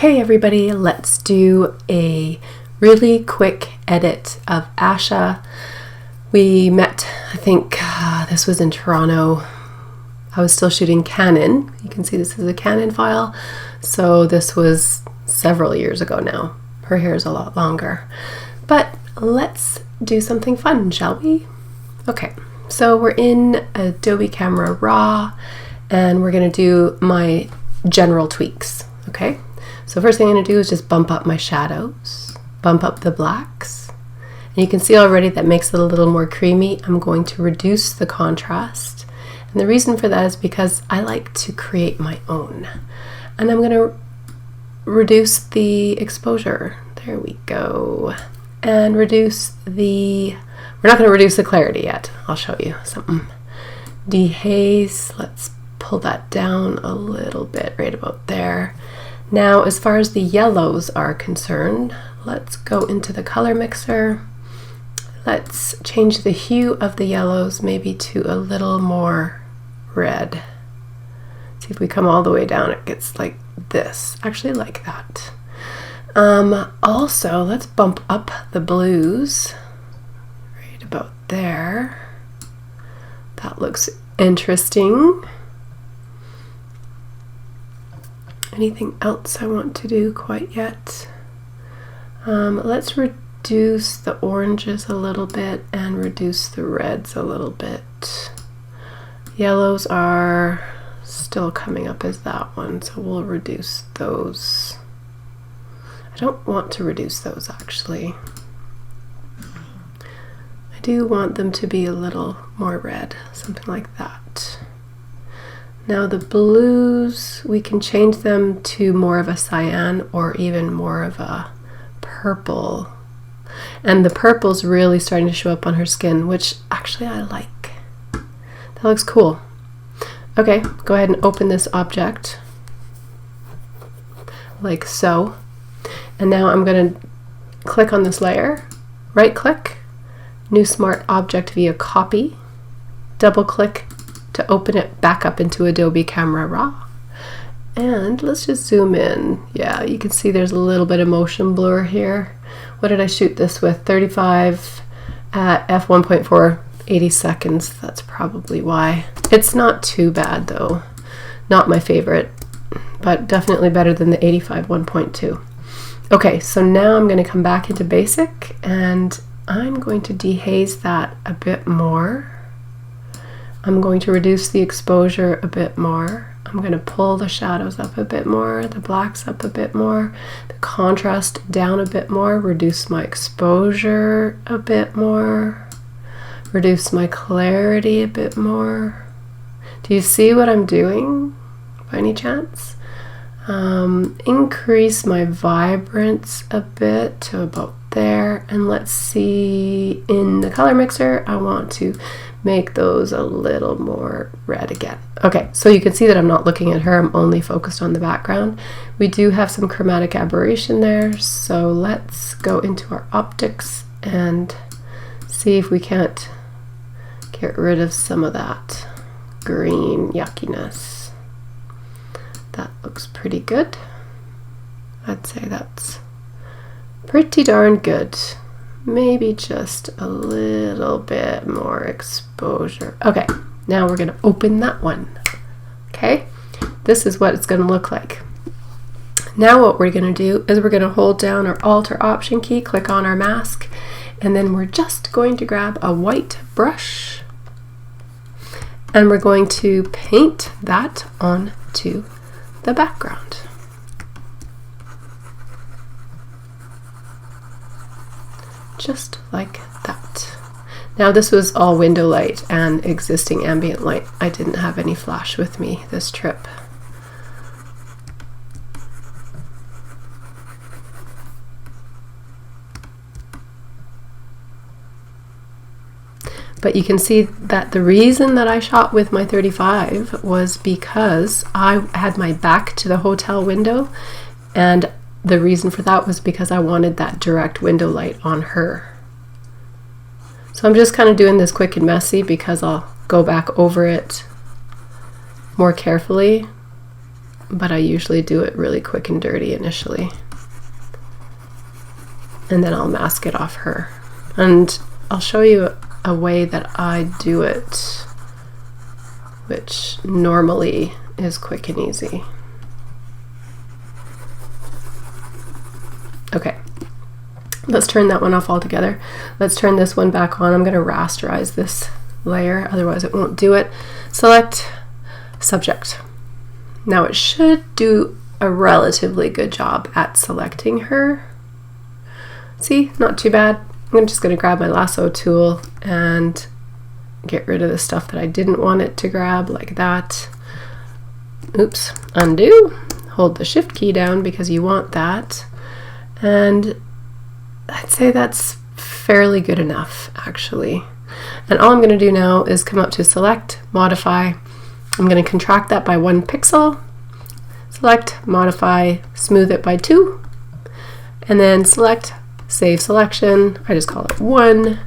Okay, everybody, let's do a really quick edit of Asha. We met, I think this was in Toronto. I was still shooting Canon. You can see this is a Canon file. So this was several years ago now. Her hair is a lot longer. But let's do something fun, shall we? Okay, so we're in Adobe Camera Raw and we're gonna do my general tweaks, okay? So first thing I'm going to do is just bump up my shadows, bump up the blacks. And you can see already that makes it a little more creamy. I'm going to reduce the contrast. And the reason for that is because I like to create my own. And I'm going to reduce the exposure. There we go. And reduce the, we're not going to reduce the clarity yet. I'll show you something. Dehaze, let's pull that down a little bit right about there. Now, as far as the yellows are concerned, let's go into the color mixer. Let's change the hue of the yellows maybe to a little more red. See if we come all the way down, it gets like this. Actually like that. Also, let's bump up the blues right about there. That looks interesting. Anything else I want to do quite yet? Let's reduce the oranges a little bit and reduce the reds a little bit. Yellows are still coming up as that one, so we'll reduce those. I don't want to reduce those actually. I do want them to be a little more red, something like that. Now the blues, we can change them to more of a cyan or even more of a purple. And the purple's really starting to show up on her skin, which actually I like. That looks cool. Okay, go ahead and open this object like so. And now I'm going to click on this layer, right click, new smart object via copy, double click to open it back up into Adobe Camera Raw. And let's just zoom in. Yeah, you can see there's a little bit of motion blur here. What did I shoot this with? 35 at f1.4, 80 seconds. That's probably why. It's not too bad though. Not my favorite, but definitely better than the 85 1.2. Okay, so now I'm going to come back into basic and I'm going to dehaze that a bit more. I'm going to reduce the exposure a bit more. I'm going to pull the shadows up a bit more, the blacks up a bit more, the contrast down a bit more, reduce my exposure a bit more, reduce my clarity a bit more. Do you see what I'm doing by any chance? Increase my vibrance a bit to about there, and let's see, in the color mixer I want to make those a little more red again. Okay, so you can see that I'm not looking at her, I'm only focused on the background. We do have some chromatic aberration there, so let's go into our optics and see if we can't get rid of some of that green yuckiness. That looks pretty good. I'd say that's pretty darn good. Maybe just a little bit more exposure. Okay, now we're gonna open that one. Okay, this is what it's gonna look like. Now what we're gonna do is we're gonna hold down our Alt or Option key, click on our mask, and then we're just going to grab a white brush and we're going to paint that onto the background. Just like that. Now this was all window light and existing ambient light. I didn't have any flash with me this trip. But you can see that the reason that I shot with my 35 was because I had my back to the hotel window, and the reason for that was because I wanted that direct window light on her. So I'm just kind of doing this quick and messy because I'll go back over it more carefully but I usually do it really quick and dirty initially. And then I'll mask it off her. And I'll show you a way that I do it, which normally is quick and easy. Okay, let's turn that one off altogether. Let's turn this one back on. I'm going to rasterize this layer, otherwise it won't do it. Select subject. Now it should do a relatively good job at selecting her. See, not too bad. I'm just going to grab my lasso tool and get rid of the stuff that I didn't want it to grab, like that. Oops, undo. Hold the shift key down because you want that. And I'd say that's fairly good enough, actually. And all I'm going to do now is come up to select, modify. I'm going to contract that by 1 pixel. Select, modify, smooth it by 2. And then select, save selection. I just call it 1.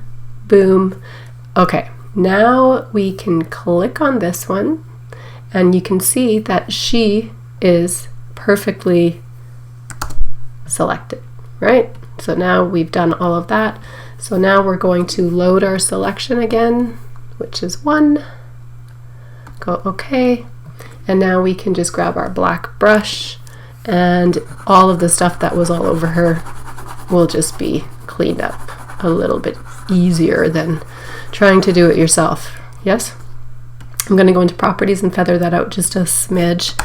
Boom. Okay, now we can click on this one and you can see that she is perfectly selected, right? So now we've done all of that. So now we're going to load our selection again, which is 1. Go OK. And now we can just grab our black brush and all of the stuff that was all over her will just be cleaned up a little bit easier than trying to do it yourself. Yes? I'm going to go into properties and feather that out just a smidge.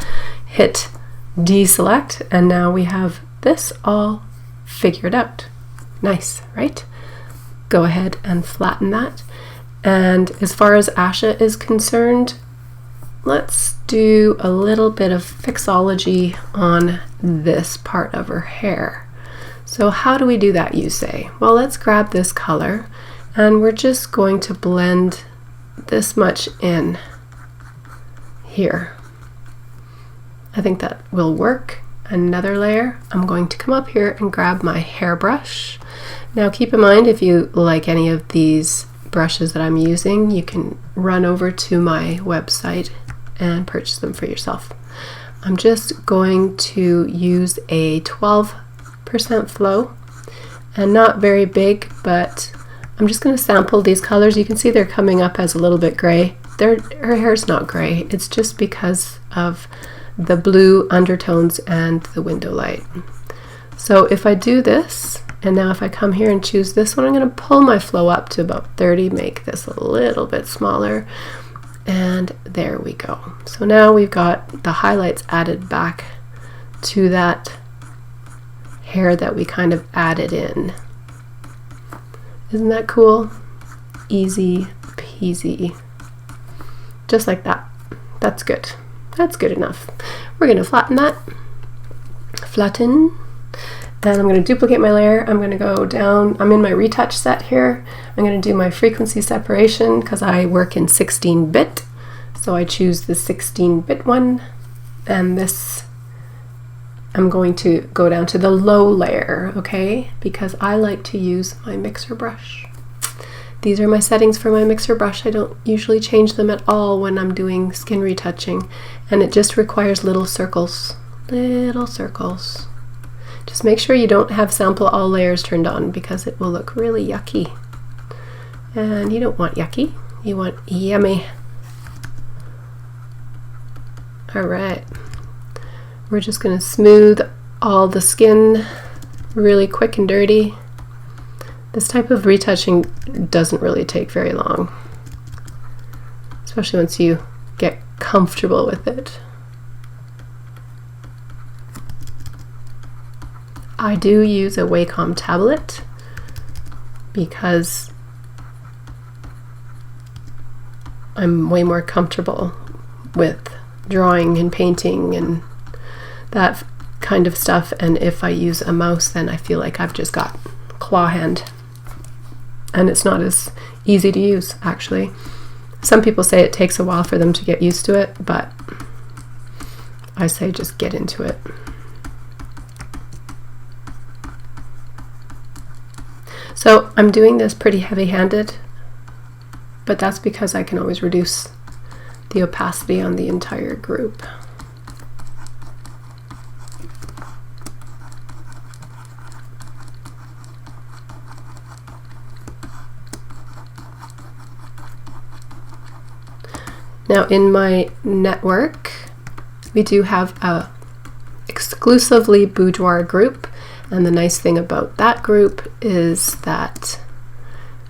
Hit deselect and now we have this all figured out. Nice, right? Go ahead and flatten that. And as far as Asha is concerned, let's do a little bit of fixology on this part of her hair. So how do we do that, you say? Well, let's grab this color and we're just going to blend this much in here. I think that will work. Another layer, I'm going to come up here and grab my hairbrush. Now keep in mind, if you like any of these brushes that I'm using, you can run over to my website and purchase them for yourself. I'm just going to use a 12% flow and not very big, but I'm just going to sample these colors. You can see they're coming up as a little bit gray. Her hair's not gray, it's just because of the blue undertones and the window light. So if I do this, and now if I come here and choose this one, I'm going to pull my flow up to about 30, make this a little bit smaller, and there we go. So now we've got the highlights added back to that hair that we kind of added in. Isn't that cool? Easy peasy. Just like that. That's good. That's good enough. We're going to flatten that. Flatten. Then I'm going to duplicate my layer. I'm going to go down. I'm in my retouch set here. I'm going to do my frequency separation because I work in 16-bit. So I choose the 16-bit one. And this, I'm going to go down to the low layer, okay? Because I like to use my mixer brush. These are my settings for my mixer brush. I don't usually change them at all when I'm doing skin retouching, and it just requires little circles. Little circles. Just make sure you don't have sample all layers turned on because it will look really yucky. And you don't want yucky, you want yummy. Alright. We're just going to smooth all the skin really quick and dirty. This type of retouching doesn't really take very long, especially once you get comfortable with it. I do use a Wacom tablet because I'm way more comfortable with drawing and painting and that kind of stuff, and if I use a mouse then I feel like I've just got claw hand. And it's not as easy to use, actually. Some people say it takes a while for them to get used to it, but I say just get into it. So I'm doing this pretty heavy-handed, but that's because I can always reduce the opacity on the entire group. Now in my network, we do have a exclusively Boudoir group, and the nice thing about that group is that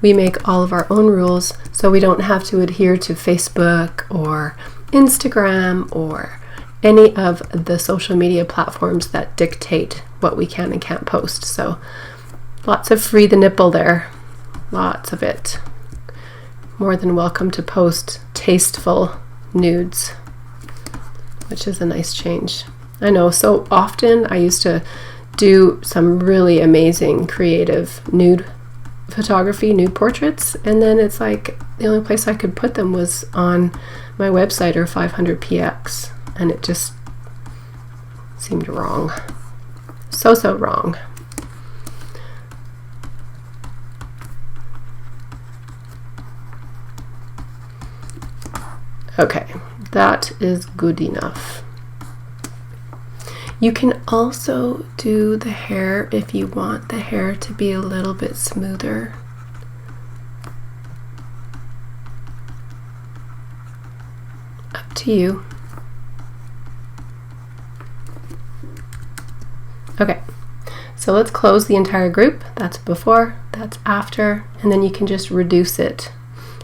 we make all of our own rules, so we don't have to adhere to Facebook or Instagram or any of the social media platforms that dictate what we can and can't post. So lots of free the nipple there, lots of it. More than welcome to post tasteful nudes, which is a nice change. I know, so often I used to do some really amazing creative nude photography, nude portraits, and then it's like the only place I could put them was on my website or 500px, and it just seemed wrong. So wrong. Okay, that is good enough. You can also do the hair if you want the hair to be a little bit smoother. Up to you. Okay, so let's close the entire group. That's before, that's after, and then you can just reduce it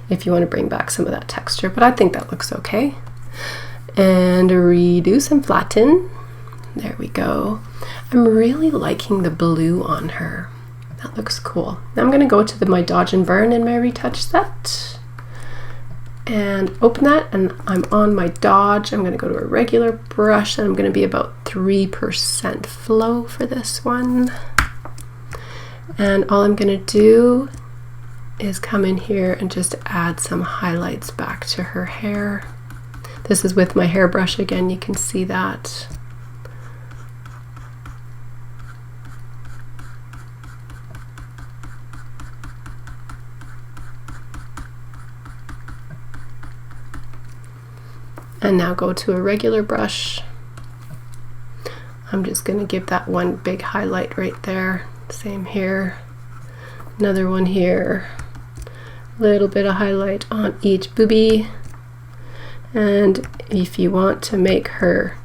if you want to bring back some of that texture, but I think that looks okay. And reduce and flatten. There we go. I'm really liking the blue on her. That looks cool. Now I'm going to go to my Dodge and Burn in my retouch set and open that, and I'm on my Dodge. I'm going to go to a regular brush, and I'm going to be about 3% flow for this one. And all I'm going to do is come in here and just add some highlights back to her hair. This is with my hairbrush again, you can see that. And now go to a regular brush. I'm just going to give that one big highlight right there. Same here. Another one here. Little bit of highlight on each boobie. And if you want to make her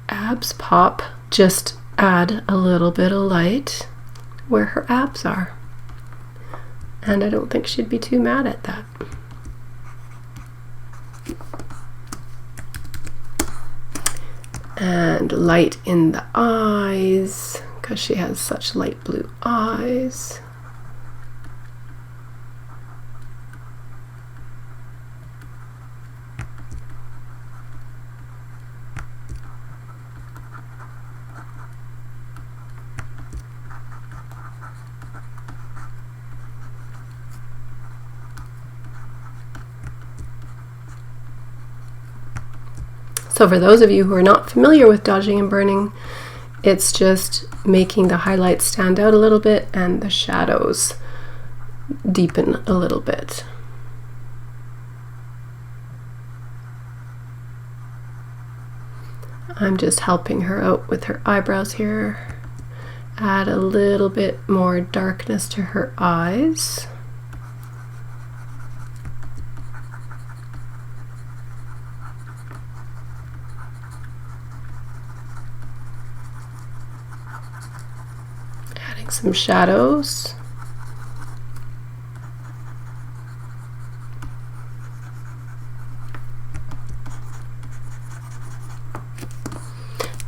abs pop, just add a little bit of light where her abs are. And I don't think she'd be too mad at that. And light in the eyes, because she has such light blue eyes. So for those of you who are not familiar with dodging and burning, it's just making the highlights stand out a little bit and the shadows deepen a little bit. I'm just helping her out with her eyebrows here. Add a little bit more darkness to her eyes. Some shadows.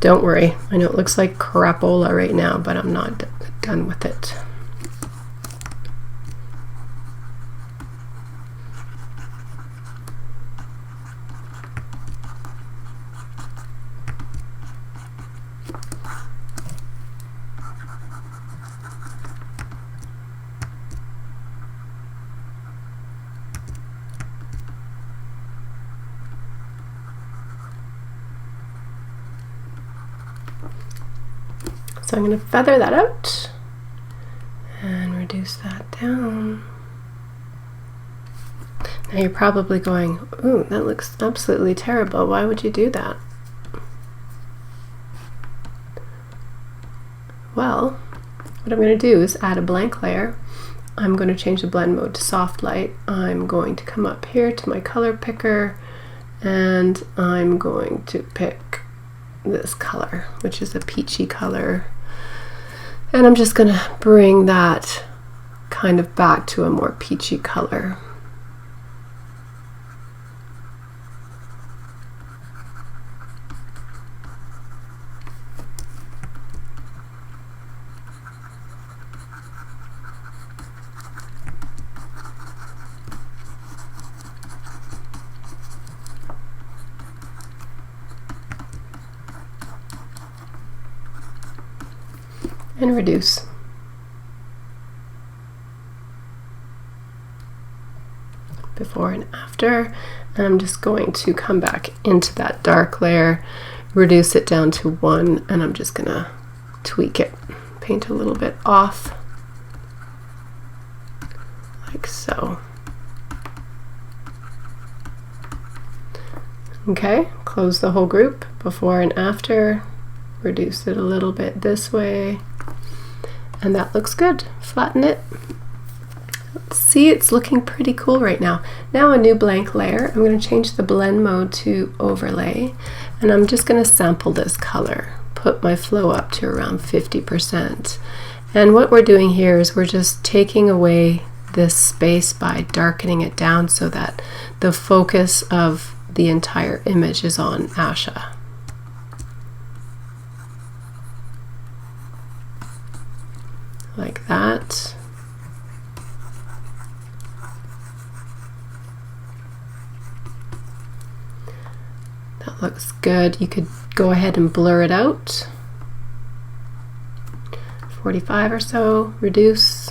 Don't worry, I know it looks like crapola right now, but I'm not done with it. So I'm going to feather that out and reduce that down. Now you're probably going, ooh, that looks absolutely terrible. Why would you do that? Well, what I'm going to do is add a blank layer. I'm going to change the blend mode to soft light. I'm going to come up here to my color picker And I'm going to pick this color, which is a peachy color. And I'm just gonna bring that kind of back to a more peachy color. And reduce. Before and after. And I'm just going to come back into that dark layer, reduce it down to 1, and I'm just gonna tweak it, paint a little bit off, like so. Okay, close the whole group, before and after, reduce it a little bit this way, and that looks good. Flatten it. See, it's looking pretty cool right now. Now a new blank layer. I'm going to change the blend mode to overlay, and I'm just going to sample this color, put my flow up to around 50%. And what we're doing here is we're just taking away this space by darkening it down so that the focus of the entire image is on Asha. Like that. That looks good. You could go ahead and blur it out. 45 or so, reduce,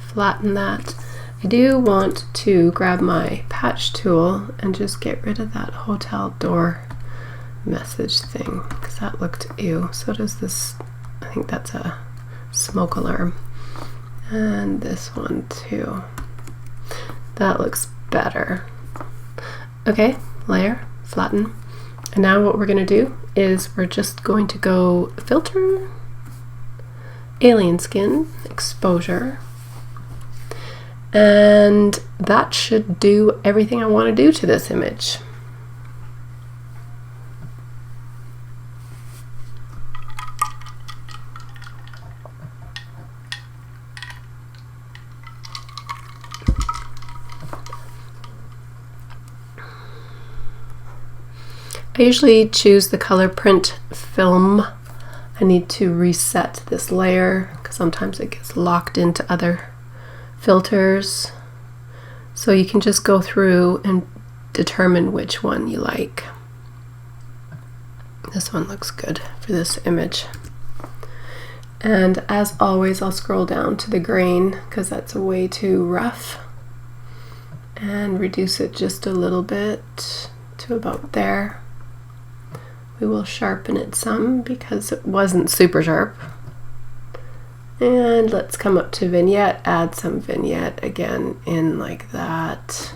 flatten that. I do want to grab my patch tool and just get rid of that hotel door message thing, because that looked ew. So does this. I think that's a smoke alarm. And this one too. That looks better. Okay, layer, flatten. And now what we're going to do is we're just going to go filter, alien skin, exposure, and that should do everything I want to do to this image. I usually choose the color print film. I need to reset this layer because sometimes it gets locked into other filters. So you can just go through and determine which one you like. This one looks good for this image. And as always, I'll scroll down to the grain because that's way too rough, and reduce it just a little bit to about there. We will sharpen it some because it wasn't super sharp. And let's come up to vignette, add some vignette again in like that.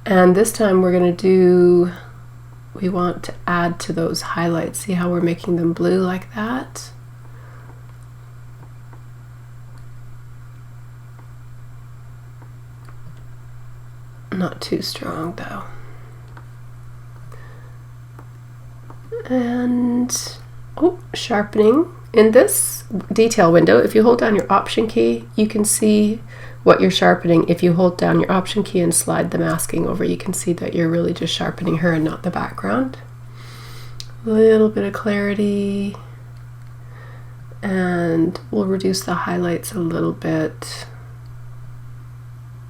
And this time we're going to do, we want to add to those highlights. See how we're making them blue like that? Not too strong though. And sharpening. In this detail window, if you hold down your option key, you can see what you're sharpening. If you hold down your option key and slide the masking over, you can see that you're really just sharpening her and not the background. A little bit of clarity, and we'll reduce the highlights a little bit,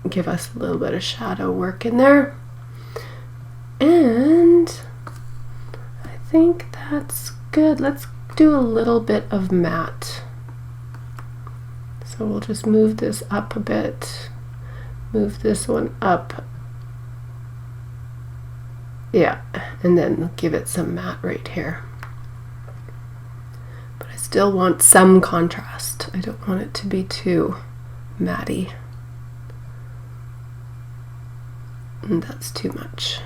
give us a little bit of shadow work in there. And I think that's good. Let's do a little bit of matte. So we'll just move this up a bit, move this one up. Yeah, and then give it some matte right here. But I still want some contrast. I don't want it to be too matty. And that's too much.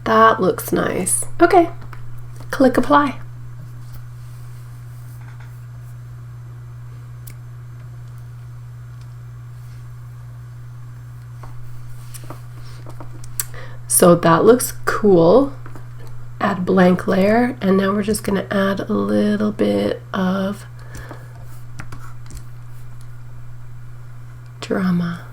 That looks nice. Okay, click apply. So that looks cool. Add blank layer, and now we're just going to add a little bit of drama.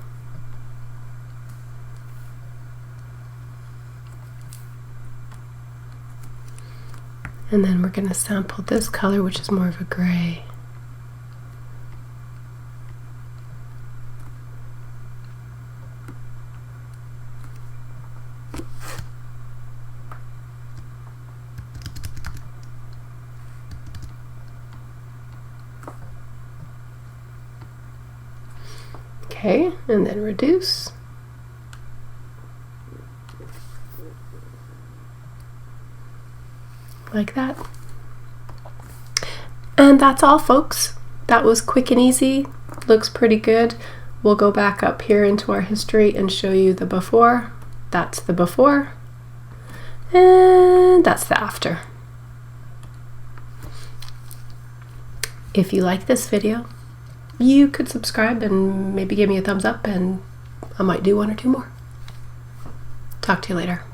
And then we're going to sample this color, which is more of a gray. Okay, and then reduce. Like that. And that's all, folks. That was quick and easy. Looks pretty good. We'll go back up here into our history and show you the before. That's the before. And that's the after. If you like this video, you could subscribe and maybe give me a thumbs up, and I might do one or two more. Talk to you later.